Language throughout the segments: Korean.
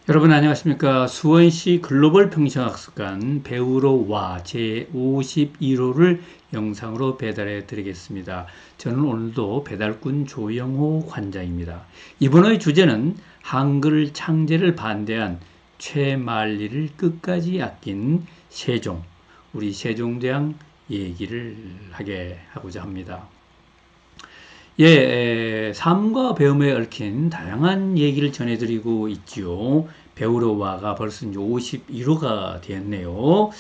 여러분 안녕하십니까. 수원시 글로벌 평생학습관 배우러 와 제51호를 영상으로 배달해 드리겠습니다. 저는 오늘도 배달꾼 조영호 관장입니다. 이번의 주제는 한글 창제를 반대한 최만리를 끝까지 아낀 세종, 우리 세종대왕 얘기를 하고자 합니다. 삶과 배움에 얽힌 다양한 얘기를 전해드리고 있지요. 배우러 와가 벌써 이제 51호가 되었네요.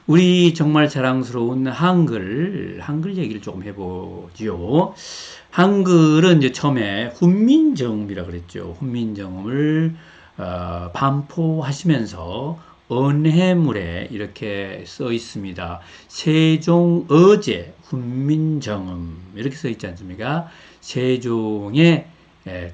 우리 정말 자랑스러운 한글 얘기를 조금 해보지요. 한글은 이제 처음에 훈민정음이라 그랬죠. 훈민정음을 반포하시면서 언해물에 이렇게 써 있습니다. 세종어제 훈민정음 이렇게 써 있지 않습니까?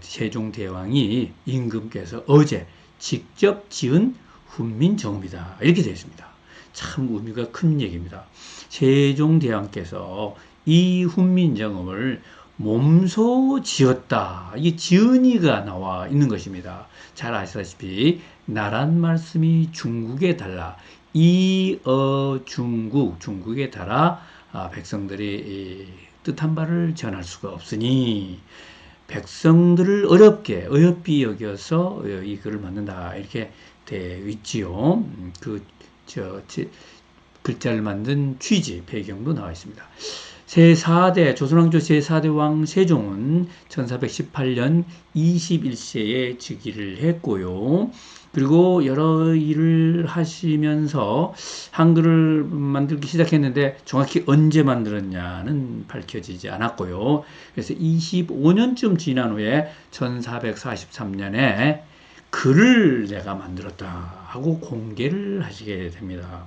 세종대왕이 임금께서 어제 직접 지은 훈민정음이다 이렇게 되어 있습니다. 참 의미가 큰 얘기입니다. 세종대왕께서 이 훈민정음을 몸소 지었다. 이 지은이가 나와 있는 것입니다. 잘 아시다시피 나란 말씀이 중국에 달라 중국에 달아 백성들이 뜻한 바를 전할 수가 없으니 백성들을 어렵게 여겨서 이 글을 만든다 이렇게 되어 있지요. 글자를 만든 취지 배경도 나와 있습니다. 조선왕조 제4대 왕 세종은 1418년 21세에 즉위를 했고요. 그리고 여러 일을 하시면서 한글을 만들기 시작했는데 정확히 언제 만들었냐는 밝혀지지 않았고요. 그래서 25년쯤 지난 후에 1443년에 글을 내가 만들었다 하고 공개를 하시게 됩니다.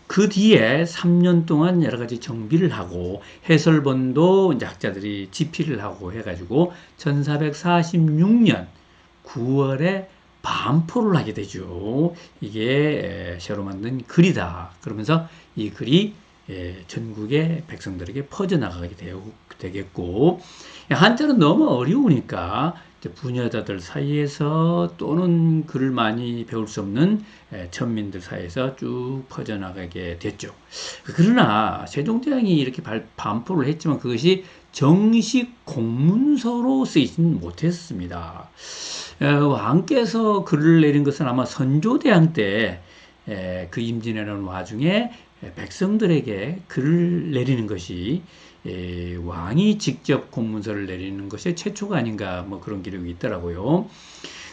그 뒤에 3년 동안 여러 가지 정비를 하고 해설본도 이제 학자들이 집필을 하고 해가지고 1446년 9월에 반포를 하게 되죠. 이게 새로 만든 글이다. 그러면서 이 글이 전국의 백성들에게 퍼져나가게 되겠고, 한자는 너무 어려우니까 부녀자들 사이에서 또는 글을 많이 배울 수 없는 천민들 사이에서 쭉 퍼져나가게 됐죠. 그러나 세종대왕이 이렇게 반포를 했지만 그것이 정식 공문서로 쓰이진 못했습니다. 왕께서 글을 내린 것은 아마 선조대왕 때 그 임진왜란 와중에 백성들에게 글을 내리는 것이 왕이 직접 공문서를 내리는 것이 최초가 아닌가 뭐 그런 기록이 있더라고요.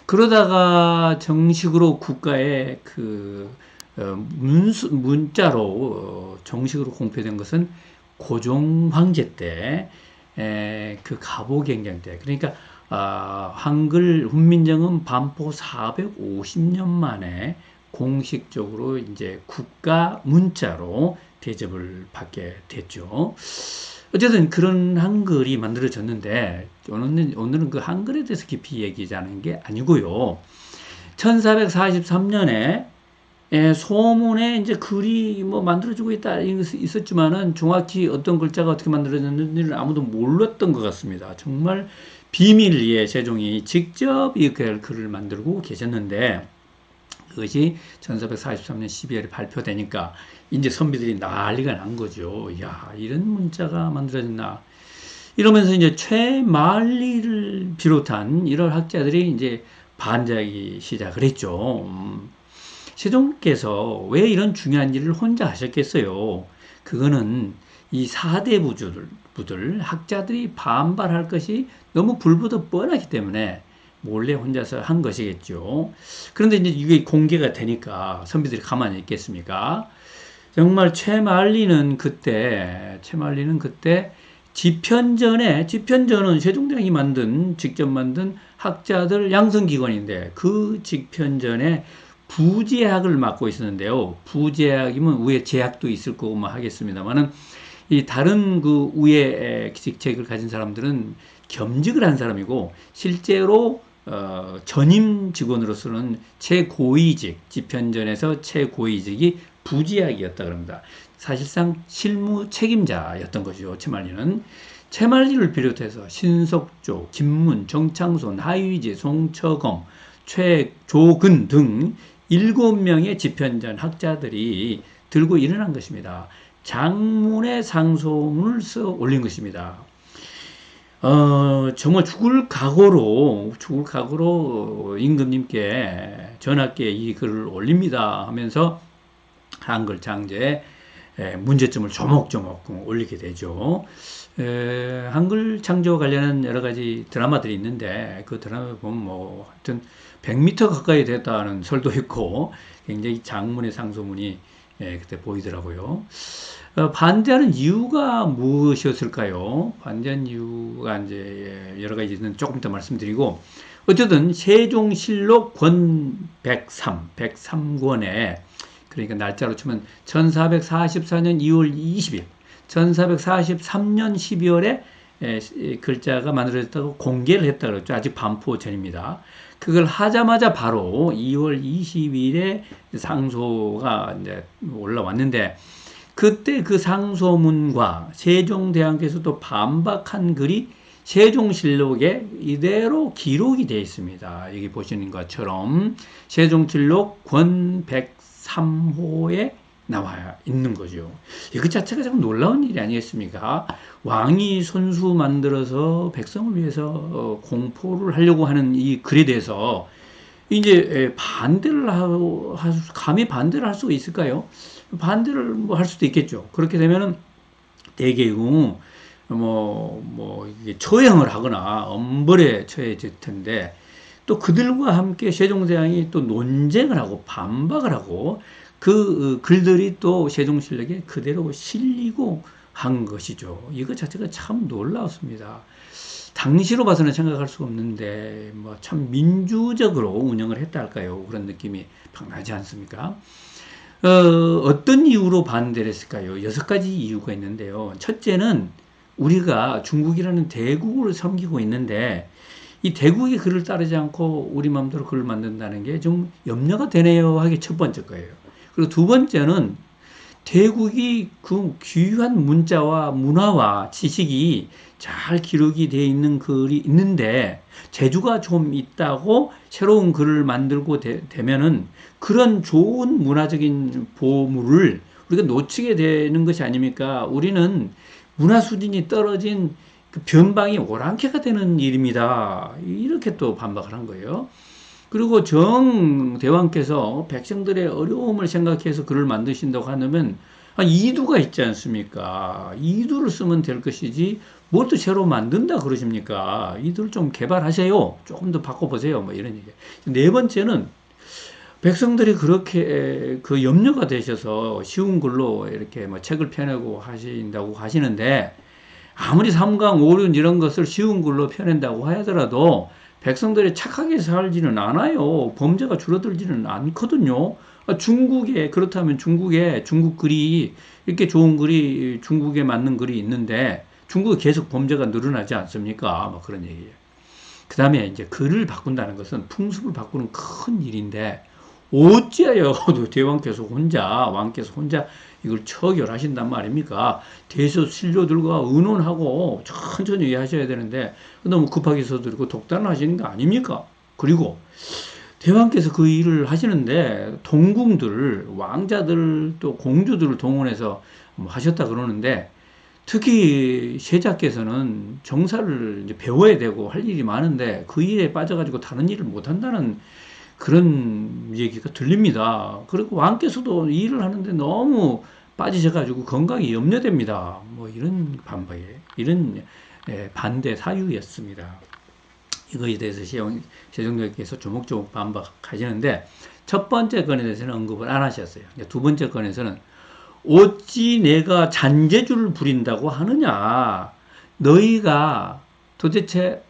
그러다가 정식으로 국가의 문자로 정식으로 공표된 것은 고종 황제 때 그 가보갱장 때 그러니까 한글 훈민정음 반포 450년 만에 공식적으로 이제 국가 문자로 대접을 받게 됐죠. 어쨌든 그런 한글이 만들어졌는데 오늘은 그 한글에 대해서 깊이 얘기하자는 게 아니고요. 1443년에 소문에 이제 글이 뭐 만들어지고 있다 있었지만은 정확히 어떤 글자가 어떻게 만들어졌는지를 아무도 몰랐던 것 같습니다. 정말 비밀리에 세종이 직접 이 글을 만들고 계셨는데 그것이 1443년 12월에 발표되니까 이제 선비들이 난리가 난 거죠. 야, 이런 문자가 만들어졌나. 이러면서 이제 최만리를 비롯한 이런 학자들이 이제 반대하기 시작을 했죠. 세종께서 왜 이런 중요한 일을 혼자 하셨겠어요? 그거는 이 4대 부들, 학자들이 반발할 것이 너무 불보듯 뻔하기 때문에 몰래 혼자서 한 것이겠죠. 그런데 이제 이게 공개가 되니까 선비들이 가만히 있겠습니까? 정말 최만리는 그때 집현전은 세종대왕이 직접 만든 학자들 양성기관인데 그 집현전에 부제학을 맡고 있었는데요. 부제학이면 위에 제학도 있을 거고 뭐 하겠습니다만은 이 다른 그 위에 직책을 가진 사람들은 겸직을 한 사람이고 실제로 전임 직원으로서는 최고위직, 집현전에서 최고위직이 부제학이었다 그럽니다. 사실상 실무 책임자였던 것이죠. 최만리는. 채말리를 비롯해서 신석조, 김문, 정창소, 나유지, 송처검, 최조근 등 7명의 집현전 학자들이 들고 일어난 것입니다. 장문의 상소문을 써 올린 것입니다. 정말 죽을 각오로 임금님께 전하께 이 글을 올립니다 하면서 한글 창제에 문제점을 조목조목 올리게 되죠. 한글 창조와 관련한 여러 가지 드라마들이 있는데 그 드라마 보면 뭐 하여튼 100m 가까이 됐다는 설도 있고 굉장히 장문의 상소문이 그때 보이더라고요. 반대하는 이유가 무엇이었을까요? 반대한 이유가 이제 여러 가지는 조금 더 말씀드리고 어쨌든 세종실록 권 103권에 그러니까 날짜로 치면 1444년 2월 20일 1443년 12월에 글자가 만들어졌다고 공개를 했다고 그랬죠. 아직 반포 전입니다. 그걸 하자마자 바로 2월 20일에 상소가 이제 올라왔는데 그때 그 상소문과 세종대왕께서도 반박한 글이 세종실록에 이대로 기록이 되어 있습니다. 여기 보시는 것처럼 세종실록 권 103호에 나와 있는 거죠. 이것 자체가 참 놀라운 일이 아니겠습니까? 왕이 손수 만들어서 백성을 위해서 공포를 하려고 하는 이 글에 대해서 이제 반대를 하고 감히 반대를 할 수가 있을까요? 반대를 뭐 할 수도 있겠죠. 그렇게 되면은 대개의 이게 처형을 하거나 엄벌에 처해질 텐데 또 그들과 함께 세종대왕이 또 논쟁을 하고 반박을 하고 그 글들이 또 세종실록에 그대로 실리고 한 것이죠. 이것 자체가 참 놀라웠습니다. 당시로 봐서는 생각할 수가 없는데 뭐 참 민주적으로 운영을 했다 할까요? 그런 느낌이 막 나지 않습니까? 어떤 이유로 반대를 했을까요? 6가지 이유가 있는데요. 첫째는 우리가 중국이라는 대국을 섬기고 있는데 이 대국이 글을 따르지 않고 우리 마음대로 글을 만든다는 게 좀 염려가 되네요 하기 첫 번째 거예요. 그리고 두 번째는 대국이 그 귀한 문자와 문화와 지식이 잘 기록이 되어 있는 글이 있는데 재주가 좀 있다고 새로운 글을 만들고 되면은 그런 좋은 문화적인 보물을 우리가 놓치게 되는 것이 아닙니까? 우리는 문화 수준이 떨어진 그 변방이 오랑캐가 되는 일입니다. 이렇게 또 반박을 한 거예요. 그리고 정대왕께서 백성들의 어려움을 생각해서 글을 만드신다고 하면 이두가 있지 않습니까? 이두를 쓰면 될 것이지 뭘 또 새로 만든다 그러십니까? 이두를 좀 개발하세요. 조금 더 바꿔보세요. 뭐 이런 얘기. 네 번째는 백성들이 그렇게 그 염려가 되셔서 쉬운 글로 이렇게 뭐 책을 펴내고 하신다고 하시는데 아무리 삼강 오륜 이런 것을 쉬운 글로 펴낸다고 하더라도 백성들이 착하게 살지는 않아요. 범죄가 줄어들지는 않거든요. 중국에 그렇다면 중국에 중국 글이 이렇게 좋은 글이 중국에 맞는 글이 있는데 중국에 계속 범죄가 늘어나지 않습니까? 뭐 그런 얘기예요. 그 다음에 이제 글을 바꾼다는 것은 풍습을 바꾸는 큰 일인데 어찌하여 대왕께서 왕께서 혼자 이걸 처결하신단 말입니까? 대서 신료들과 의논하고 천천히 하셔야 되는데 너무 급하게 서두르고 독단을 하시는 거 아닙니까? 그리고 대왕께서 그 일을 하시는데 동궁들, 왕자들 또 공주들을 동원해서 뭐 하셨다 그러는데 특히 세자께서는 정사를 이제 배워야 되고 할 일이 많은데 그 일에 빠져가지고 다른 일을 못한다는 그런 얘기가 들립니다. 그리고 왕께서도 일을 하는데 너무 빠지셔가지고 건강이 염려됩니다. 뭐 이런 이런 반대 사유였습니다. 이거에 대해서 세종대왕께서 조목조목 반박하시는데 첫 번째 건에 대해서는 언급을 안 하셨어요. 두 번째 건에서는 어찌 내가 잔재주를 부린다고 하느냐? 너희가 도대체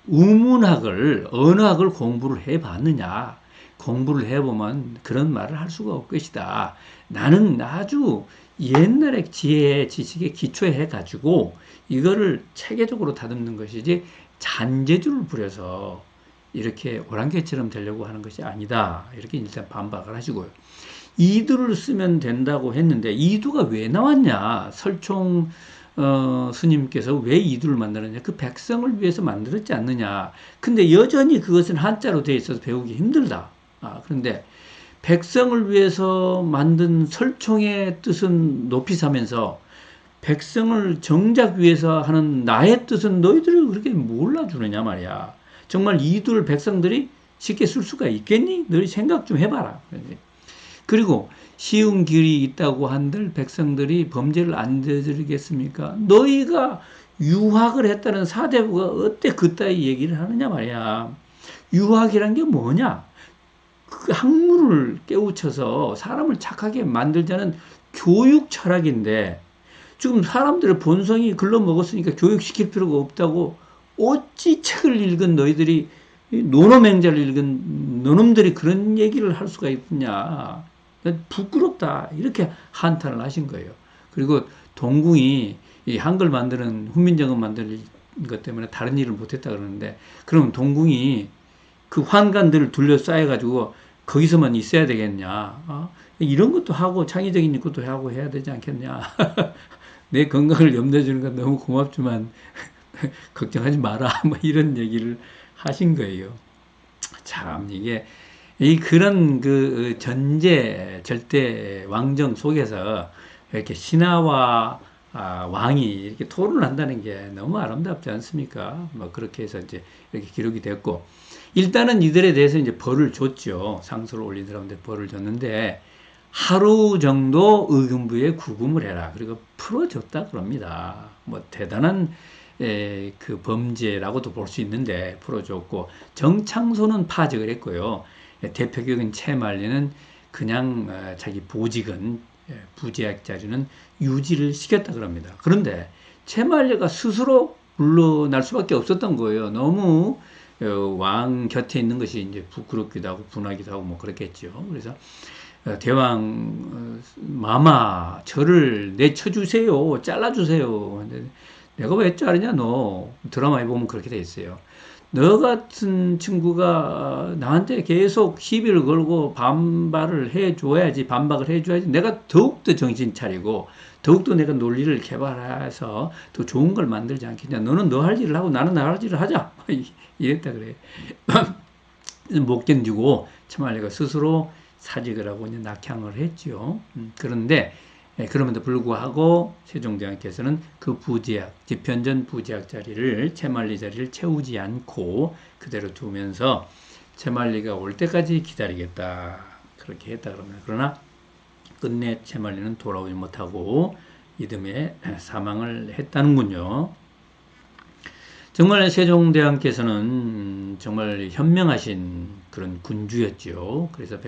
언어학을 공부를 해봤느냐? 공부를 해보면 그런 말을 할 수가 없을 것이다. 나는 아주 옛날의 지혜의 지식에 기초해가지고 이거를 체계적으로 다듬는 것이지 잔재주를 부려서 이렇게 오랑캐처럼 되려고 하는 것이 아니다. 이렇게 일단 반박을 하시고요. 이두를 쓰면 된다고 했는데 이두가 왜 나왔냐? 설총 스님께서 왜 이두를 만들었냐? 그 백성을 위해서 만들었지 않느냐? 근데 여전히 그것은 한자로 되어 있어서 배우기 힘들다. 그런데 백성을 위해서 만든 설총의 뜻은 높이 사면서 백성을 정작 위해서 하는 나의 뜻은 너희들이 그렇게 몰라주느냐 말이야. 정말 이둘 백성들이 쉽게 쓸 수가 있겠니? 너희 생각 좀 해봐라. 그리고 쉬운 길이 있다고 한들 백성들이 범죄를 안 저지르겠습니까? 너희가 유학을 했다는 사대부가 어때 그따위 얘기를 하느냐 말이야. 유학이란 게 뭐냐? 그 학문을 깨우쳐서 사람을 착하게 만들자는 교육 철학인데 지금 사람들의 본성이 글러먹었으니까 교육시킬 필요가 없다고 어찌 책을 읽은 너희들이 논어맹자를 읽은 너놈들이 그런 얘기를 할 수가 있느냐. 부끄럽다. 이렇게 한탄을 하신 거예요. 그리고 동궁이 이 한글 만드는 훈민정음 만드는 것 때문에 다른 일을 못했다 그러는데 그럼 동궁이 그 환관들을 둘러싸여가지고 거기서만 있어야 되겠냐. 이런 것도 하고 창의적인 것도 하고 해야 되지 않겠냐. 내 건강을 염두에 주는 건 너무 고맙지만 걱정하지 마라. 뭐 이런 얘기를 하신 거예요. 참 이게 그런 그 전제 절대 왕정 속에서 이렇게 신하와 왕이 이렇게 토론을 한다는 게 너무 아름답지 않습니까? 뭐 그렇게 해서 이제 이렇게 기록이 됐고 일단은 이들에 대해서 이제 벌을 줬죠. 상소를 올린 사람들 벌을 줬는데 하루 정도 의금부에 구금을 해라. 그리고 풀어줬다 그럽니다. 뭐 대단한 그 범죄라고도 볼 수 있는데 풀어줬고 정창소는 파직을 했고요. 대표격인 채말리는 그냥 자기 보직은 부재학 자리는 유지를 시켰다 그럽니다. 그런데 채말리가 스스로 물러날 수밖에 없었던 거예요. 너무 왕 곁에 있는 것이 이제 부끄럽기도 하고 분하기도 하고 뭐 그랬겠죠. 그래서 대왕 마마 저를 내쳐주세요. 잘라주세요. 내가 왜 자르냐 너. 드라마에 보면 그렇게 돼 있어요. 너 같은 친구가 나한테 계속 시비를 걸고 반박을 해줘야지 내가 더욱더 정신 차리고 더욱더 내가 논리를 개발해서 더 좋은 걸 만들지 않겠냐. 너는 너 할 일을 하고 나는 나 할 일을 하자. 이랬다 그래. 못 견디고 참말리가 스스로 사직을 하고 이제 낙향을 했죠. 그런데 그럼에도 불구하고 세종대왕께서는 그 부재학, 집현전 부재학 자리를 채말리 자리를 채우지 않고 그대로 두면서 채말리가 올 때까지 기다리겠다 그렇게 했다 그럽니다. 그러나 끝내 채말리는 돌아오지 못하고 이듬해 사망을 했다는군요. 정말 세종대왕께서는 정말 현명하신 그런 군주였죠. 그래서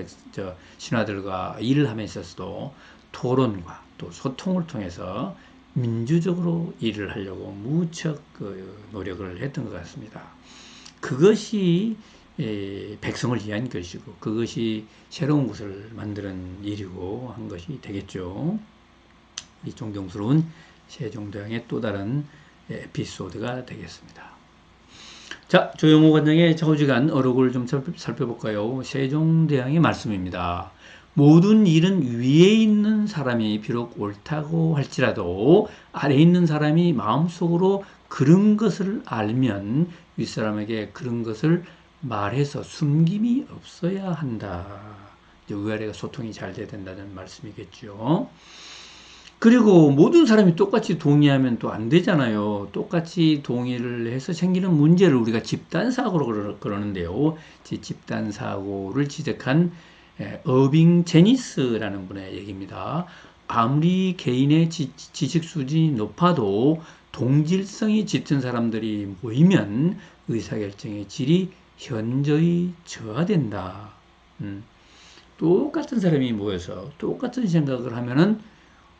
신하들과 일을 하면서도 토론과 또 소통을 통해서 민주적으로 일을 하려고 무척 노력을 했던 것 같습니다. 그것이 백성을 위한 것이고 그것이 새로운 것을 만드는 일이고 한 것이 되겠죠. 이 존경스러운 세종대왕의 또 다른 에피소드가 되겠습니다. 자, 조영호 관장의 좌우지간 어록을 좀 살펴볼까요? 세종대왕의 말씀입니다. 모든 일은 위에 있는 사람이 비록 옳다고 할지라도 아래에 있는 사람이 마음속으로 그런 것을 알면 윗사람에게 그런 것을 말해서 숨김이 없어야 한다. 위아래가 소통이 잘 돼야 된다는 말씀이겠죠. 그리고 모든 사람이 똑같이 동의하면 또 안 되잖아요. 똑같이 동의를 해서 생기는 문제를 우리가 집단사고로 그러는데요. 집단사고를 지적한 어빙 제니스라는 분의 얘기입니다. 아무리 개인의 지식 수준이 높아도 동질성이 짙은 사람들이 모이면 의사결정의 질이 현저히 저하된다. 똑같은 사람이 모여서 똑같은 생각을 하면은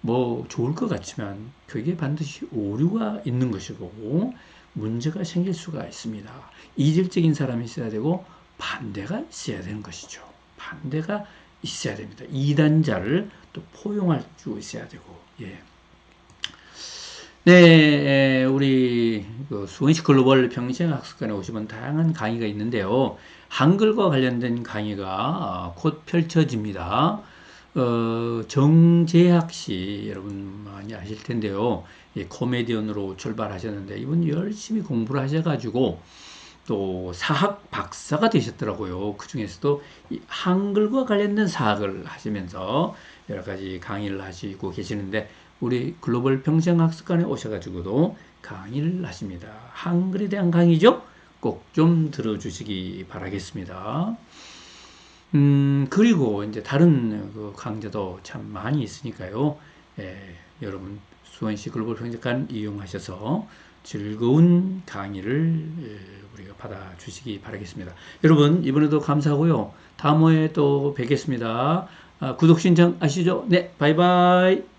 뭐 좋을 것 같지만 그게 반드시 오류가 있는 것이고 문제가 생길 수가 있습니다. 이질적인 사람이 있어야 되고 반대가 있어야 되는 것이죠. 반대가 있어야 됩니다. 이단자를 또 포용할 수 있어야 되고, 예. 네, 우리 수원시 글로벌 평생학습관에 오시면 다양한 강의가 있는데요. 한글과 관련된 강의가 곧 펼쳐집니다. 정재학 씨 여러분 많이 아실 텐데요. 예, 코미디언으로 출발하셨는데 이분 열심히 공부를 하셔가지고 또 사학 박사가 되셨더라고요. 그 중에서도 이 한글과 관련된 사학을 하시면서 여러 가지 강의를 하시고 계시는데 우리 글로벌 평생학습관에 오셔가지고도 강의를 하십니다. 한글에 대한 강의죠? 꼭 좀 들어주시기 바라겠습니다. 그리고 이제 다른 그 강좌도 참 많이 있으니까요. 예, 여러분 수원시 글로벌 평생관 이용하셔서 즐거운 강의를 우리가 받아주시기 바라겠습니다. 여러분 이번에도 감사하고요. 다음 호에 또 뵙겠습니다. 구독 신청 아시죠? 네, 바이바이.